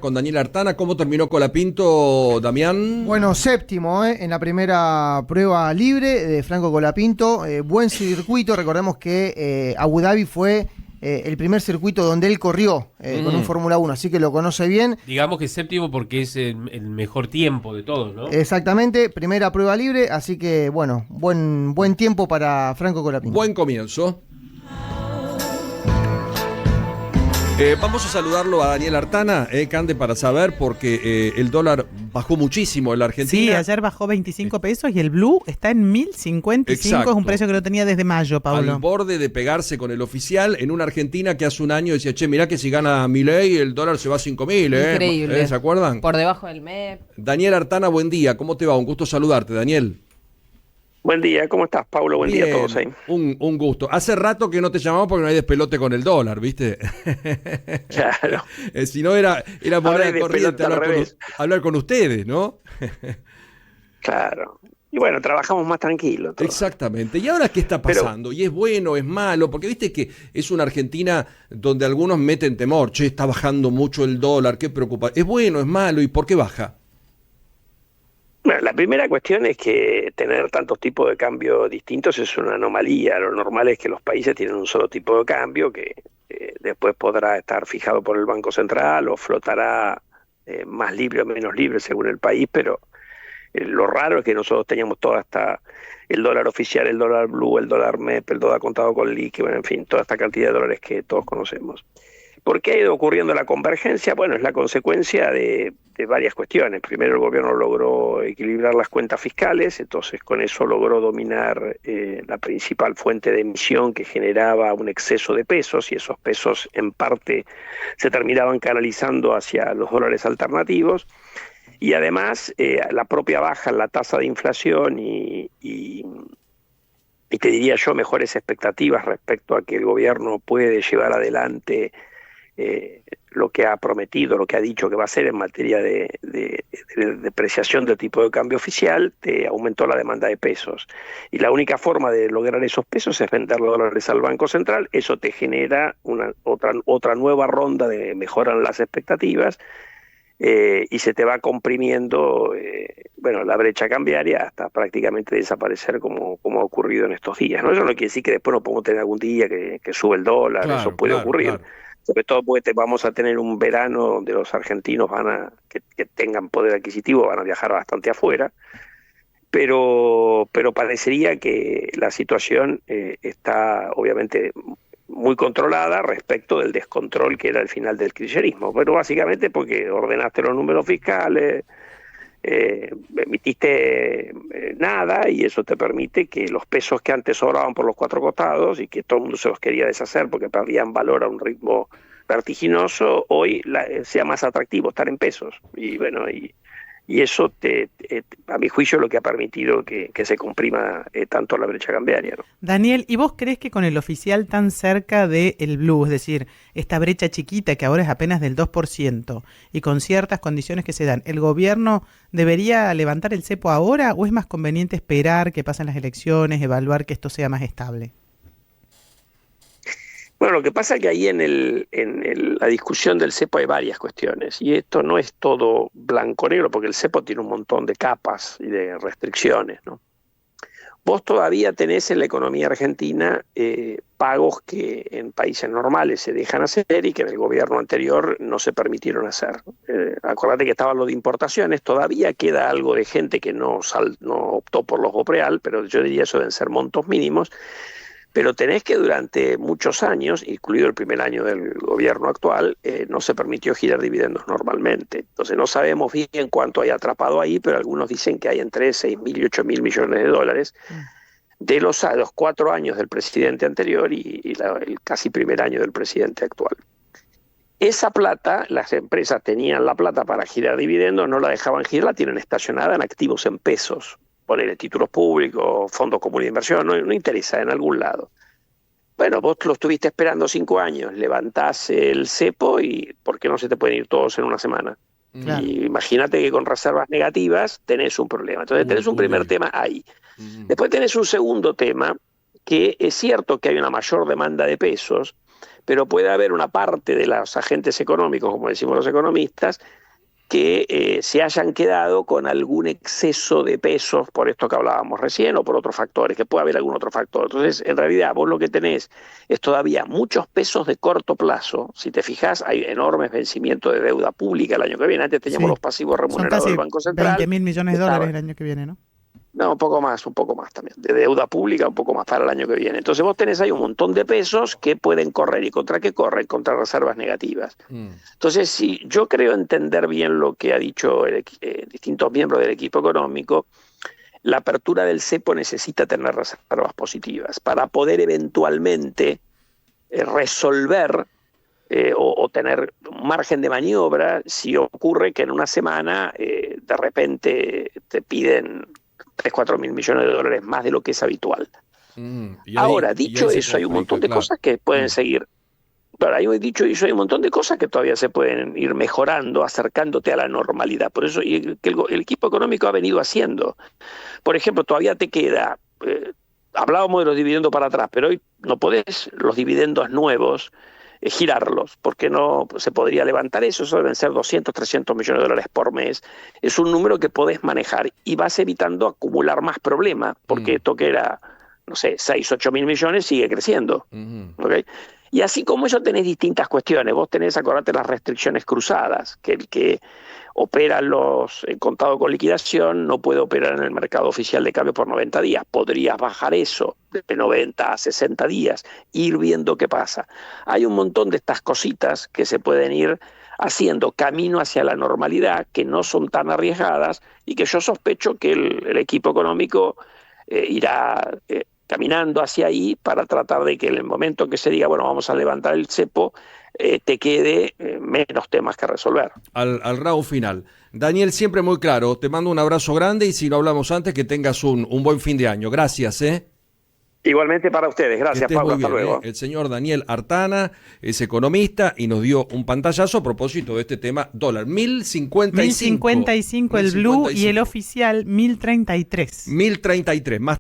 Con Daniel Artana. ¿Cómo terminó Colapinto, Damián? Bueno, séptimo en la primera prueba libre de Franco Colapinto. Buen circuito, recordemos que Abu Dhabi fue el primer circuito donde él corrió con un Fórmula 1, así que lo conoce bien. Digamos que séptimo porque es el mejor tiempo de todos, ¿no? Exactamente, primera prueba libre, así que bueno, buen tiempo para Franco Colapinto. Buen comienzo. Vamos a saludarlo a Daniel Artana, Cande, para saber, porque el dólar bajó muchísimo en la Argentina. Sí, ayer bajó 25 pesos y el blue está en 1055, Exacto. Es un precio que no tenía desde mayo, Pablo. Al borde de pegarse con el oficial en una Argentina que hace un año decía, che, mirá que si gana Milei el dólar se va a 5.000, Increíble. ¿Se acuerdan? Por debajo del MEP. Daniel Artana, buen día, ¿cómo te va? Un gusto saludarte, Daniel. Buen día, ¿cómo estás, Paulo? Buen día a todos ahí. Un gusto. Hace rato que no te llamamos porque no hay despelote con el dólar, ¿viste? Claro. Si no era moneda corriente hablar con ustedes, ¿no? Claro. Y bueno, trabajamos más tranquilos. Exactamente. ¿Y ahora qué está pasando? ¿Y es bueno, es malo? Porque viste que es una Argentina donde algunos meten temor. Che, está bajando mucho el dólar, qué preocupa. ¿Es bueno, es malo? ¿Y por qué baja? Bueno, la primera cuestión es que tener tantos tipos de cambio distintos es una anomalía. Lo normal es que los países tienen un solo tipo de cambio que después podrá estar fijado por el Banco Central o flotará más libre o menos libre según el país, pero lo raro es que nosotros teníamos todo hasta el dólar oficial, el dólar blue, el dólar MEP, el dólar contado con liqui, bueno, en fin, toda esta cantidad de dólares que todos conocemos. ¿Por qué ha ido ocurriendo la convergencia? Bueno, es la consecuencia de varias cuestiones. Primero, el gobierno logró equilibrar las cuentas fiscales, entonces con eso logró dominar la principal fuente de emisión que generaba un exceso de pesos, y esos pesos en parte se terminaban canalizando hacia los dólares alternativos. Y además, la propia baja en la tasa de inflación y te diría yo, mejores expectativas respecto a que el gobierno puede llevar adelante lo que ha prometido, lo que ha dicho que va a hacer en materia de depreciación del tipo de cambio oficial, te aumentó la demanda de pesos. Y la única forma de lograr esos pesos es vender los dólares al Banco Central. Eso te genera otra nueva ronda de mejora en las expectativas, y se te va comprimiendo la brecha cambiaria hasta prácticamente desaparecer como ha ocurrido en estos días, ¿no? Eso no quiere decir que después no podemos tener algún día que sube el dólar, claro, eso puede ocurrir. Claro. Sobre todo porque vamos a tener un verano donde los argentinos que tengan poder adquisitivo van a viajar bastante afuera, pero parecería que la situación está obviamente muy controlada respecto del descontrol que era el final del kirchnerismo, pero básicamente porque ordenaste los números fiscales, emitiste nada, y eso te permite que los pesos que antes sobraban por los cuatro costados y que todo el mundo se los quería deshacer porque perdían valor a un ritmo vertiginoso, hoy sea más atractivo estar en pesos. Y bueno, y eso a mi juicio es lo que ha permitido que se comprima tanto la brecha cambiaria, ¿no? Daniel, ¿y vos crees que con el oficial tan cerca del blue, es decir, esta brecha chiquita que ahora es apenas del 2%, y con ciertas condiciones que se dan, el gobierno debería levantar el cepo ahora, o es más conveniente esperar que pasen las elecciones, evaluar que esto sea más estable? Bueno, lo que pasa es que ahí en la discusión del cepo hay varias cuestiones, y esto no es todo blanco-negro, porque el cepo tiene un montón de capas y de restricciones, ¿no? Vos todavía tenés en la economía argentina pagos que en países normales se dejan hacer y que en el gobierno anterior no se permitieron hacer. Acordate que estaba lo de importaciones, todavía queda algo de gente que no optó por los BOPREAL, pero yo diría eso deben ser montos mínimos. Pero tenés que durante muchos años, incluido el primer año del gobierno actual, no se permitió girar dividendos normalmente. Entonces no sabemos bien cuánto hay atrapado ahí, pero algunos dicen que hay entre 6.000 y 8.000 millones de dólares de los 4 años del presidente anterior y el casi primer año del presidente actual. Esa plata, las empresas tenían la plata para girar dividendos, no la dejaban girar, la tienen estacionada en activos en pesos. Poner títulos públicos, fondos comunes de inversión, no interesa, en algún lado. Bueno, vos lo estuviste esperando 5 años, levantás el cepo y ¿por qué no se te pueden ir todos en una semana? Claro. Y imagínate que con reservas negativas tenés un problema. Entonces tenés un primer tema ahí. Después tenés un segundo tema, que es cierto que hay una mayor demanda de pesos, pero puede haber una parte de los agentes económicos, como decimos los economistas, que se hayan quedado con algún exceso de pesos por esto que hablábamos recién o por otros factores, que puede haber algún otro factor. Entonces, en realidad, vos lo que tenés es todavía muchos pesos de corto plazo. Si te fijás, hay enormes vencimientos de deuda pública el año que viene. Antes teníamos los pasivos remunerados del Banco Central. 20.000 millones de dólares el año que viene, ¿no? No, un poco más también. De deuda pública, un poco más para el año que viene. Entonces vos tenés ahí un montón de pesos que pueden correr. ¿Y contra qué corren? Contra reservas negativas. Entonces, si yo creo entender bien lo que ha dicho distintos miembros del equipo económico, la apertura del cepo necesita tener reservas positivas para poder eventualmente resolver o tener un margen de maniobra si ocurre que en una semana de repente te piden 3-4 mil millones de dólares más de lo que es habitual. Ahora, dicho eso, hay un montón de cosas que pueden seguir. Pero dicho eso, hay un montón de cosas que todavía se pueden ir mejorando, acercándote a la normalidad. Por eso y que el equipo económico ha venido haciendo. Por ejemplo, todavía te queda, hablábamos de los dividendos para atrás, pero hoy no podés los dividendos nuevos girarlos, porque no se podría levantar eso deben ser 200, 300 millones de dólares por mes. Es un número que podés manejar y vas evitando acumular más problemas, porque esto que era, no sé, 6, 8 mil millones sigue creciendo. ¿Okay? Y así como eso tenés distintas cuestiones. Vos tenés, acordate, las restricciones cruzadas, que el que opera en contado con liquidación no puede operar en el mercado oficial de cambio por 90 días. Podrías bajar eso de 90 a 60 días, ir viendo qué pasa. Hay un montón de estas cositas que se pueden ir haciendo camino hacia la normalidad, que no son tan arriesgadas y que yo sospecho que el equipo económico irá caminando hacia ahí para tratar de que en el momento que se diga, bueno, vamos a levantar el cepo, te quede menos temas que resolver. Al round final. Daniel, siempre muy claro, te mando un abrazo grande y si no hablamos antes, que tengas un buen fin de año. Gracias, Igualmente para ustedes. Gracias, Pablo. Hasta luego. El señor Daniel Artana es economista y nos dio un pantallazo a propósito de este tema dólar. 1.055. 1.055 el blue y el oficial 1.033. 1.033. Más